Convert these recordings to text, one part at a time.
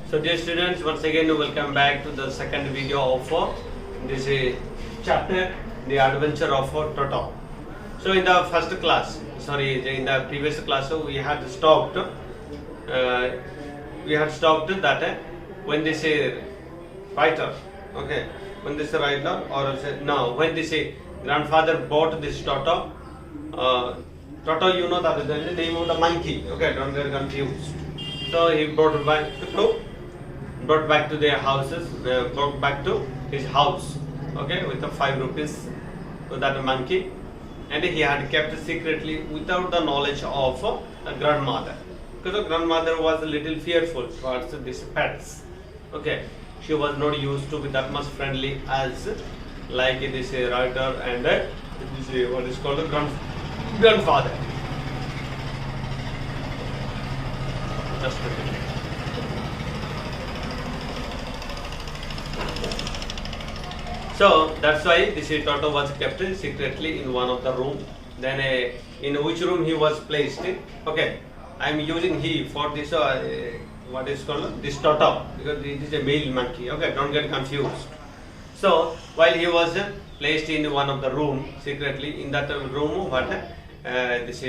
So dear students, once again welcome back to the second video of this chapter, the adventure of Toto. So in the first class, in the previous class, we had stopped that when this writer, okay, when this writer when this grandfather bought this Toto, Toto, you know that is the name of the monkey, okay, don't get confused. So he brought back to their houses, brought back to his house, okay, with the 5 rupees with that monkey, and he had kept secretly without the knowledge of a grandmother, because the grandmother was a little fearful towards these pets, okay. She was not used to be that much friendly as like this writer and this what is called a grandfather. Just a minute. So that's why this Toto was kept secretly in one of the room. Then in which room he was placed? Okay, I am using he for this what is called this Toto, because it is a male monkey. Okay, don't get confused. So while he was placed in one of the room secretly, in that room, what this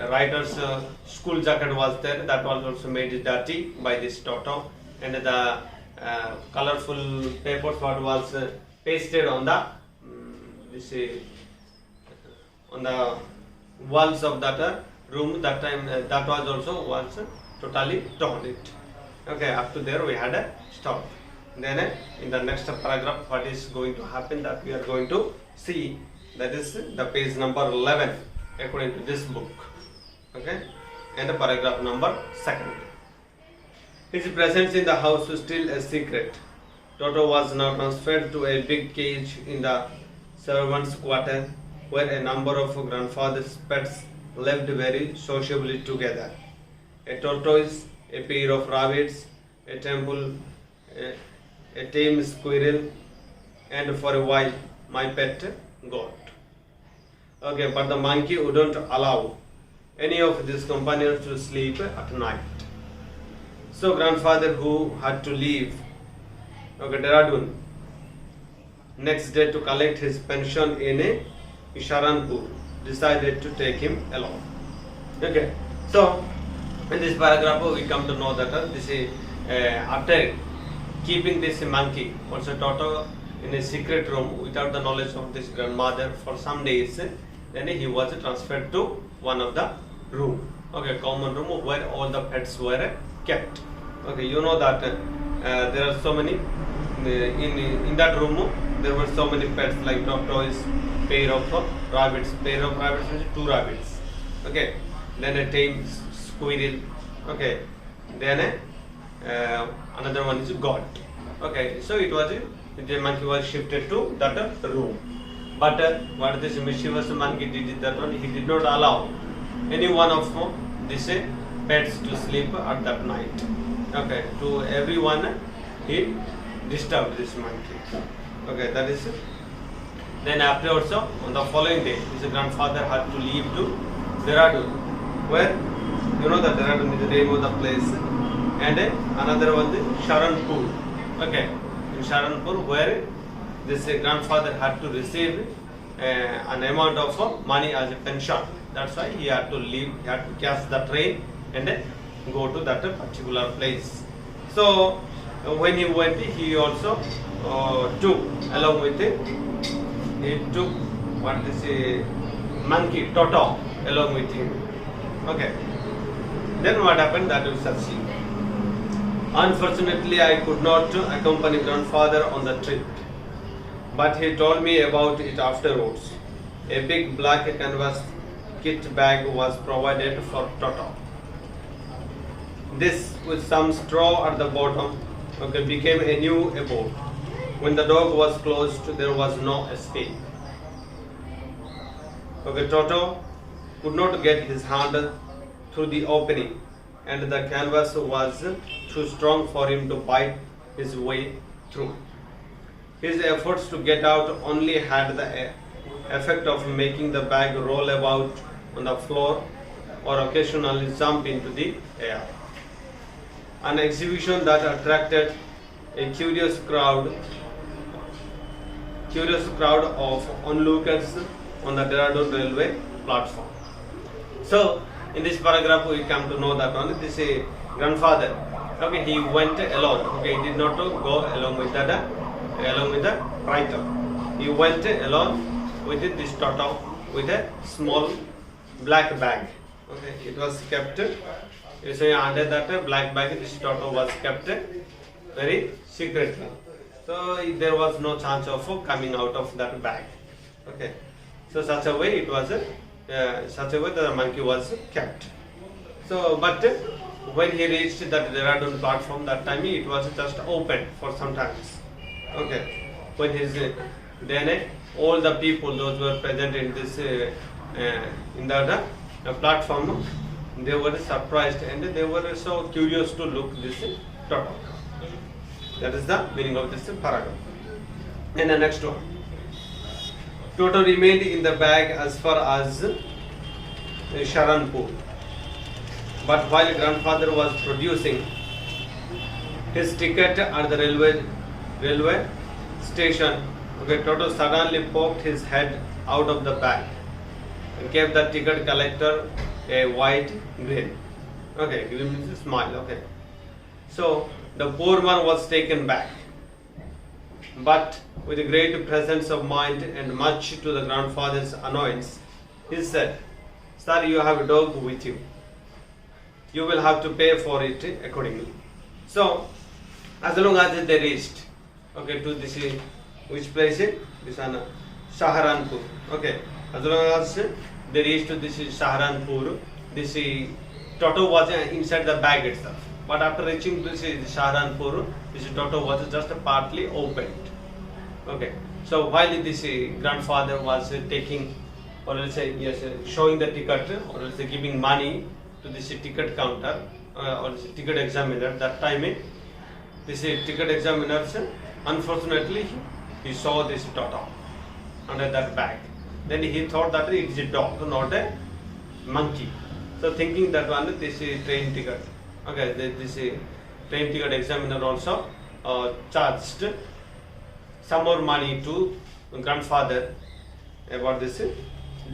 writer's school jacket was there. That was also made dirty by this Toto, and the colorful papers what was pasted on the on the walls of that room. That time that was also was totally torn it. Okay, up to there we had a stop. Then in the next paragraph, what is going to happen, that we are going to see. That is the page number 11 according to this book. Okay, and the paragraph number 2. His presence in the house was still a secret. Toto was now transferred to a big cage in the servants' quarter, where a number of grandfather's pets lived very sociably together. A tortoise, a pair of rabbits, a tame squirrel, and for a while my pet goat. Okay, but the monkey wouldn't allow any of these companions to sleep at night. So grandfather, who had to leave Dehradun next day to collect his pension in Isharanpur, decided to take him along. Okay, so in this paragraph we come to know that this after keeping this monkey, also Toto, in a secret room without the knowledge of this grandmother for some days, then he was transferred to one of the room, okay, common room where all the pets were kept. Okay, you know that there are so many in that room. There were so many pets like tortoise, pair of rabbits means 2 rabbits. Okay, then a tame squirrel. Okay, then another one is goat. Okay, so it was the monkey was shifted to that room. But what this mischievous monkey did is that one, he did not allow any one of these pets to sleep at that night. Okay, to everyone he disturbed this monkey. Okay, that is it. Then after also on the following day, his grandfather had to leave to Dehradun, where you know that Dehradun is the name of the place, and another one is Sharanpur. Okay, in Sharanpur, where this grandfather had to receive an amount of money as a pension. That's why he had to leave, he had to catch the train and go to that particular place. So when he went, he also took along with it, he took what is a monkey, Toto, along with him. Okay, then what happened, that we shall see. Unfortunately, I could not accompany grandfather on the trip, but he told me about it afterwards. A big black canvas kit bag was provided for Toto. This, with some straw at the bottom, okay, became a new abode. When the door was closed, there was no escape. Okay, Toto could not get his hand through the opening, and the canvas was too strong for him to bite his way through. His efforts to get out only had the effect of making the bag roll about on the floor or occasionally jump into the air. an exhibition that attracted a curious crowd of onlookers on the Dehradun railway platform. So in this paragraph we come to know that only this grandfather, okay, he went alone. Okay, he did not go along with the writer. He went alone with this Toto with a small black bag. Okay, it was kept. You say under that black bag, this Toto was kept very secretly. So there was no chance of coming out of that bag. Okay, so such a way it was. Such a way the monkey was kept. So, but when he reached that Dehradun platform, that time it was just open for some times. Okay, when then all the people, those who were present in this in the platform, they were surprised and they were so curious to look this Toto. That is the meaning of this paragraph. And the next one. Toto remained in the bag as far as Sharanpur. But while grandfather was producing his ticket at the railway station, okay, Toto suddenly poked his head out of the bag and gave the ticket collector a wide grin. Okay, grin means a smile. Okay, so the poor man was taken back, but with a great presence of mind and much to the grandfather's annoyance, he said, "Sir, you have a dog with you. You will have to pay for it accordingly." So, as long as they reached, okay, to this, which place? This one, Saharanpur. Okay, as long as they reached to this Saharanpur, this Toto was inside the bag itself. But after reaching this Saharanpur, this Toto was just partly opened. Okay, so while this grandfather was taking, or let's say, yes, showing the ticket, or let's say giving money to this ticket counter or this ticket examiner, that time this ticket examiner, unfortunately, he saw this Toto under that bag. Then he thought that it is a dog, not a monkey. So thinking that one, this train ticket, okay, this train ticket examiner also charged some more money to grandfather about this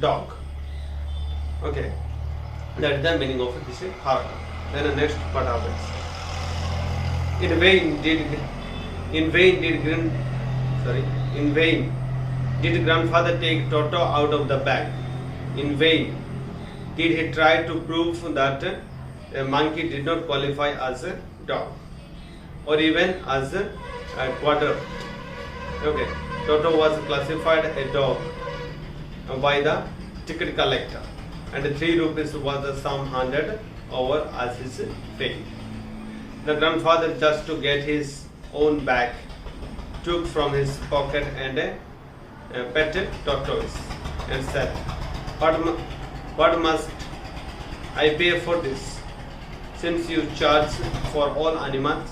dog. Okay, that is the meaning of this paragraph. Then the next paragraph. In vain did grandfather take Toto out of the bag. In vain did he try to prove that a monkey did not qualify as a dog or even as a quarter. Okay, Toto was classified a dog by the ticket collector, and 3 rupees was the sum handed over as his fee. The grandfather, just to get his own bag, took from his pocket and a petted tortoise and said, "What must I pay for this, since you charge for all animals?"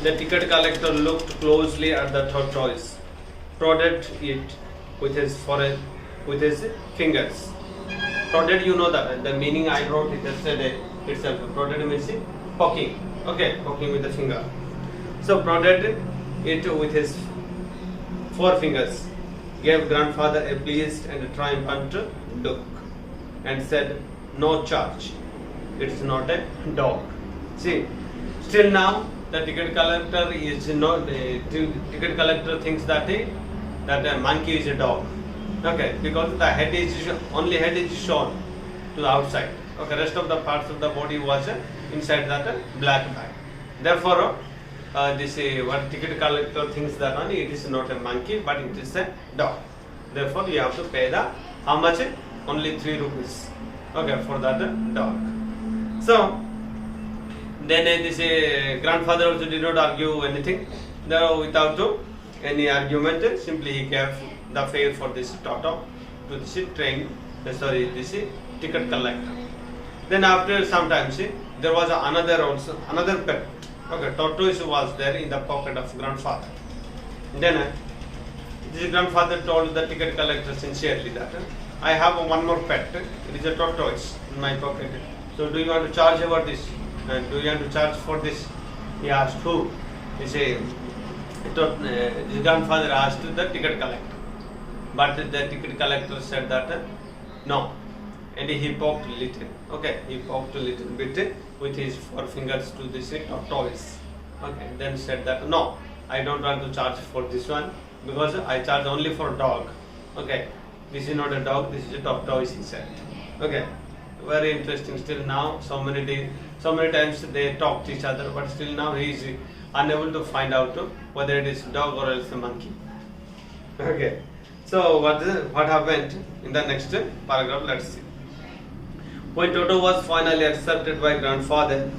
The ticket collector looked closely at the tortoise, prodded it with his fingers. Prodded, you know that the meaning I wrote it yesterday itself. Prodded means poking. Okay, poking with the finger. So prodded it with his 4 fingers, gave grandfather a pleased and triumphant look, and said, "No charge. It is not a dog." See, still now the ticket collector is not. Ticket collector thinks that a monkey is a dog. Okay, because the head is only head is shown to the outside. Okay, rest of the parts of the body was inside that black bag. Therefore, this what ticket collector thinks that only it is not a monkey, but it is a dog. Therefore, you have to pay the how much? Only 3 rupees. Okay, for that dog. So then this grandfather also did not argue anything. There without any argument, simply he gave the fare for this Toto to this this ticket collector. Then after some time, there was another pet. Okay, tortoise was there in the pocket of grandfather. Then This grandfather told the ticket collector sincerely that I have one more pet. It is a tortoise in my pocket. So do you want to charge about this? And do you want to charge for this? He asked who? He said, his grandfather asked the ticket collector. But the ticket collector said that no. And he poked a little. Okay, he poked a little bit with his forefingers to this tortoise. Okay, then said that no, I don't want to charge for this one because I charge only for dog. Okay, this is not a dog, this is a tortoise, he said. Okay, very interesting. Still now, so many times they talk to each other, but still now he is unable to find out whether it is dog or else a monkey. Okay, so what happened in the next paragraph? Let's see. When Toto was finally accepted by grandfather,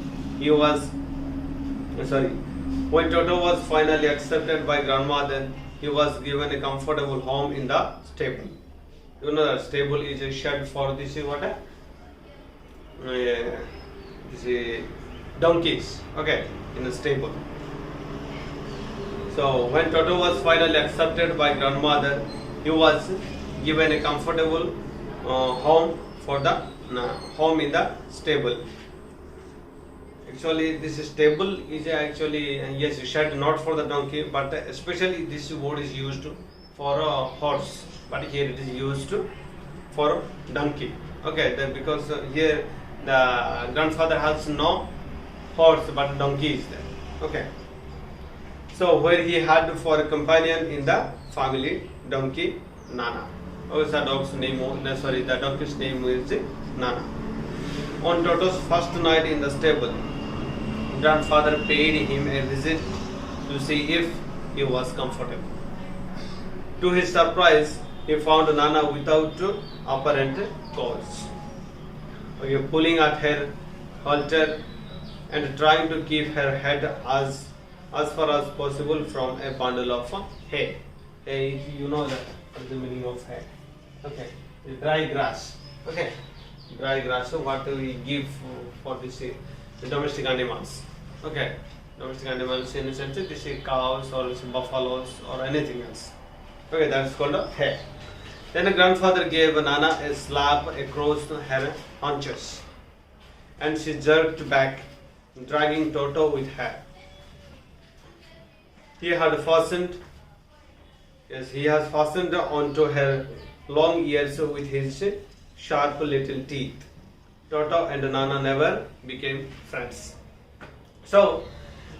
when Toto was finally accepted by grandmother, he was given a comfortable home in the stable. You know that stable is a shed for this donkeys. Okay, in the stable. So when Toto was finally accepted by grandmother, he was given a comfortable home home in the stable. Actually, this stable is actually yes, shed not for the donkey, but especially this word is used for a horse. But here it is used for donkey. Okay, because here the grandfather has no horse, but donkey is there. Okay. So where he had for a companion in the family donkey Nana. Oh, the dog's name. The donkey's name is Nana. On Toto's first night in the stable, grandfather paid him a visit to see if he was comfortable. To his surprise, he found Nana without apparent cause. Okay, pulling at her halter and trying to keep her head as far as possible from a bundle of hay. Hay, you know that. What is the meaning of hay? Okay, dry grass. Okay, dry grass. So what do we give for this the domestic animals? Okay, domestic animals in a sense, this is cows or buffaloes or anything else. Okay, that is called a hay. Then the grandfather gave Nana a slap across her haunches, and she jerked back, dragging Toto with her. He has fastened onto her long ears with his sharp little teeth. Toto and Nana never became friends. So,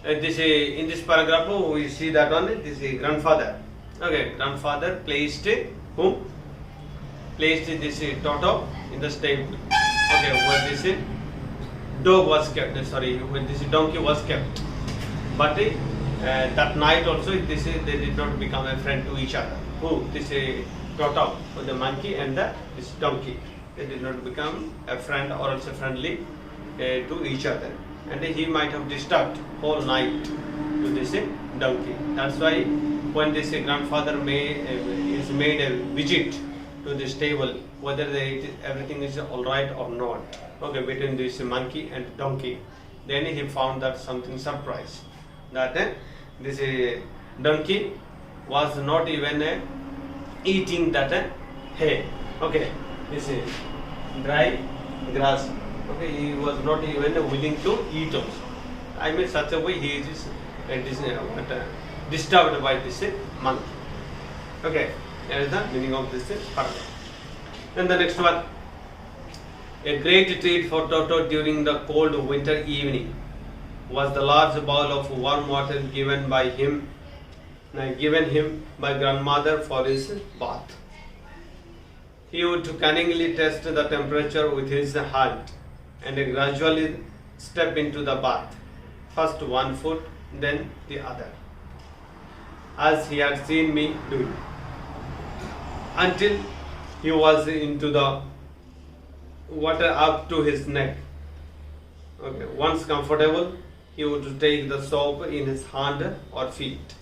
in this paragraph, we see that one. This is grandfather. Okay, grandfather placed whom? Placed this Toto in the stable. Okay, where this dog was kept. When this donkey was kept. But that night also, they did not become a friend to each other. Who? This Toto, the monkey, and this donkey. They did not become a friend or also friendly to each other. And he might have disturbed whole night to this donkey. That's why when this grandfather made a visit to the stable, whether everything is all right or not, okay, between this monkey and donkey, then he found that something surprise, that this donkey was not even eating that hay. Okay, this dry grass. Okay, he was not even willing to eat also. I mean, such a way he is disturbed by this monkey. Okay, that is the meaning of this paragraph. Then the next one. A great treat for Toto during the cold winter evening was the large bowl of warm water given him by grandmother for his bath. He would cunningly test the temperature with his hand and gradually step into the bath, first one foot, then the other, as he had seen me do, until he was into the water up to his neck. Okay, once comfortable, he would take the soap in his hand or feet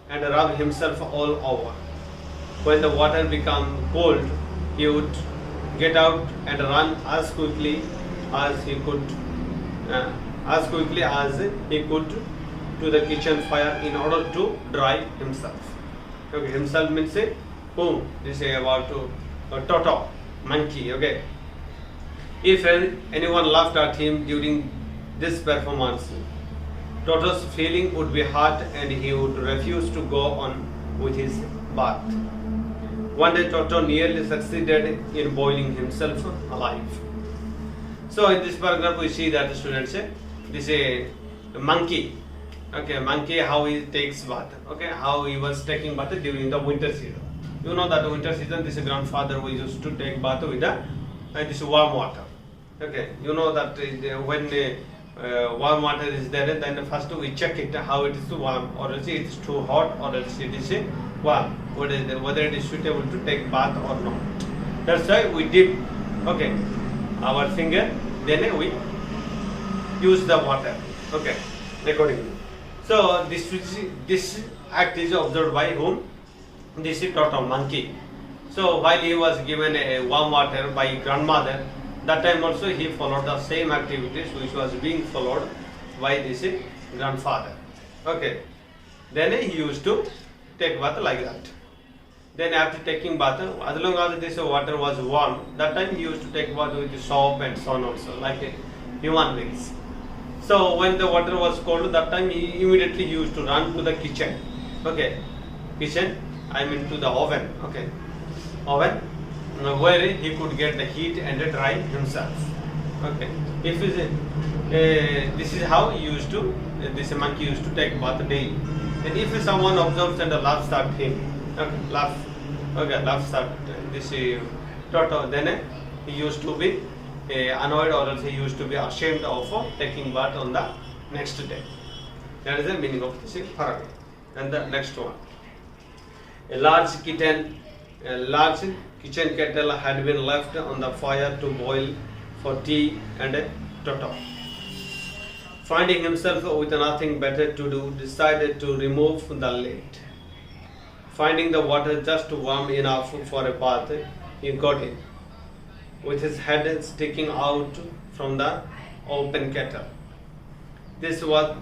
and rub himself all over. When the water became cold, he would get out and run as quickly as he could to the kitchen fire in order to dry himself. Okay, himself means whom? This is about Toto, monkey. Okay. If anyone laughed at him during this performance, Toto's feeling would be hurt and he would refuse to go on with his bath. One day Toto nearly succeeded in boiling himself alive. So in this paragraph we see that students this is a monkey. Okay, monkey how he takes bath. Okay, how he was taking bath during the winter season. You know that winter season this grandfather we used to take bath with this warm water. Okay, you know that when warm water is there, then first we check it how it is warm, or else it is too hot, or else it is warm, whether it is suitable to take bath or not. That's why we dip our finger, then we use the water. Okay, accordingly. So this act is observed by whom? This is Toto, monkey. So while he was given a warm water by grandmother, that time also he followed the same activities which was being followed by this grandfather. Okay. Then he used to take bath like that. Then after taking bath, as long as this water was warm, that time he used to take bath with soap and so on also, like human beings. So when the water was cold, that time he immediately used to run to the kitchen. Okay. Kitchen, I mean to the oven. Okay. Oven, where he could get the heat and dry himself. Okay. If this is how he used to, this monkey used to take bath daily. And if someone observes and laughs at him, laughs at this Toto, then he used to be annoyed, or else he used to be ashamed of taking bath on the next day. That is the meaning of this paragraph. And the next one. A large kitchen kettle had been left on the fire to boil for tea, and Toto, finding himself with nothing better to do, decided to remove the lid. Finding the water just warm enough for a bath, he got in, with his head sticking out from the open kettle. This was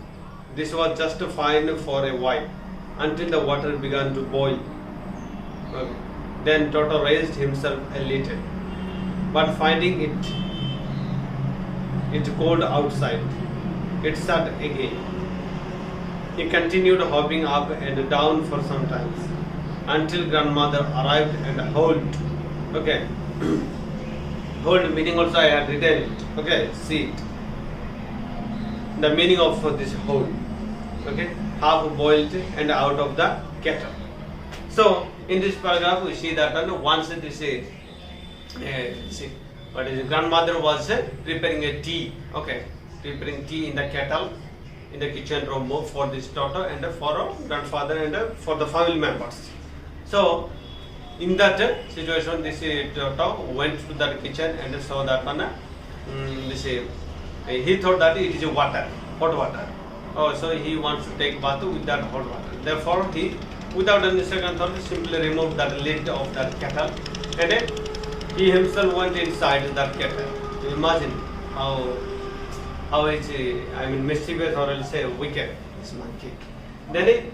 just fine for a while, until the water began to boil. Then Toto raised himself a little, but finding it cold outside, it sat again. He continued hopping up and down for some time, until grandmother arrived and howled. Okay. Hold meaning also I had written it. Okay, see it. The meaning of this whole. Okay, half boiled and out of the kettle. So in this paragraph we see that once this grandmother was preparing a tea. Okay, preparing tea in the kettle in the kitchen room for this Toto and for grandfather and for the family members. So in that situation, this Toto went to the kitchen and saw that he thought that it is water, hot water. Oh, so he wants to take bath with that hot water. Therefore, he, without any second thought, simply removed that lid of that kettle, and he himself went inside that kettle. Imagine how it's mischievous, or else say wicked, this monkey. Then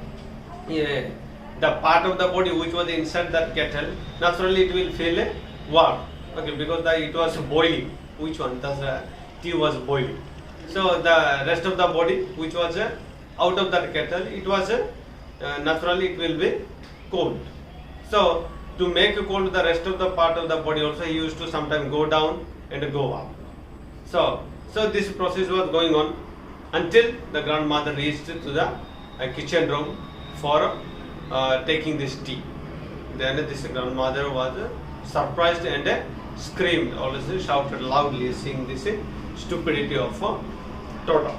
the part of the body which was inside that kettle, naturally it will feel warm. Okay, because it was boiling. Which one? The tea was boiling. So the rest of the body which was out of that kettle, it was naturally it will be cold. So to make cold the rest of the part of the body also, he used to sometimes go down and go up. So this process was going on until the grandmother reached to the kitchen room for taking this tea. Then this grandmother was surprised and screamed, also shouted loudly, seeing this stupidity of Toto.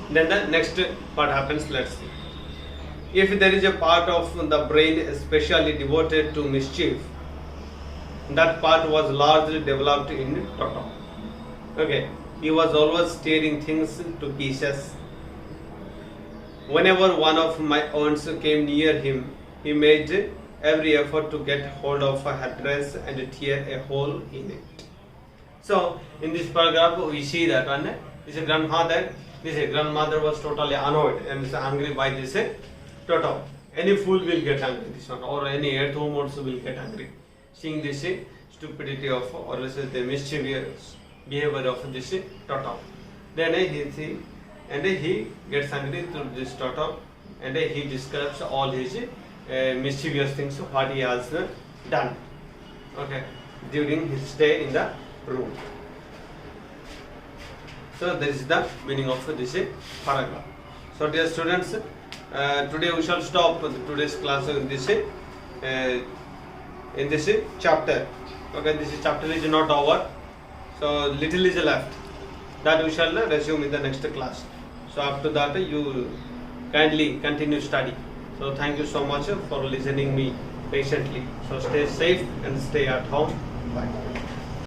Then the next part happens. Let's see. If there is a part of the brain especially devoted to mischief, that part was largely developed in Toto. Okay, he was always tearing things to pieces. Whenever one of my aunts came near him, he made every effort to get hold of her dress and tear a hole in it. So in this paragraph we see that this grandmother was totally annoyed and angry by this Toto, Any fool will get angry, this one, or any earthworm also will get angry. Seeing this stupidity of, or else the mischievous behavior of this Toto. Then he gets angry to this Toto, and he describes all his mischievous things what he has done. Okay, during his stay in the room. So this is the meaning of this paragraph. So dear students, today we shall stop today's class in this chapter. Okay, this chapter is not over, so little is left. That we shall resume in the next class. So after that you kindly continue study. So thank you so much for listening me patiently. So stay safe and stay at home. Bye.